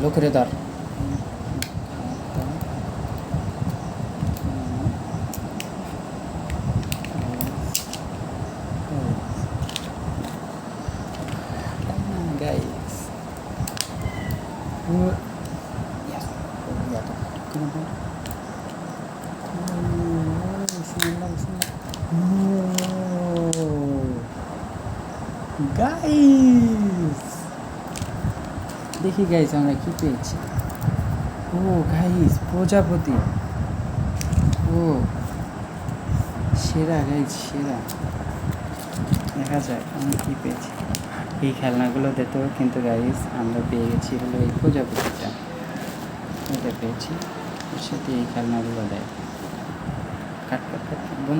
ভালো করে ধর। গাইস গাইস দেখি গাইস আমরা কি পেয়েছি। ও গাইস প্রজাপতি, ও সেরা গাইস সেরা। দেখা যায় আমি কী পেয়েছি। এই খেলনাগুলো দিতেও কিন্তু গাইস আমরা পেয়ে গেছি হলো এই প্রজাপতিটা, এটা পেয়েছি। ওর সাথে এই খেলনাগুলো দেয় কাট কাট কাট।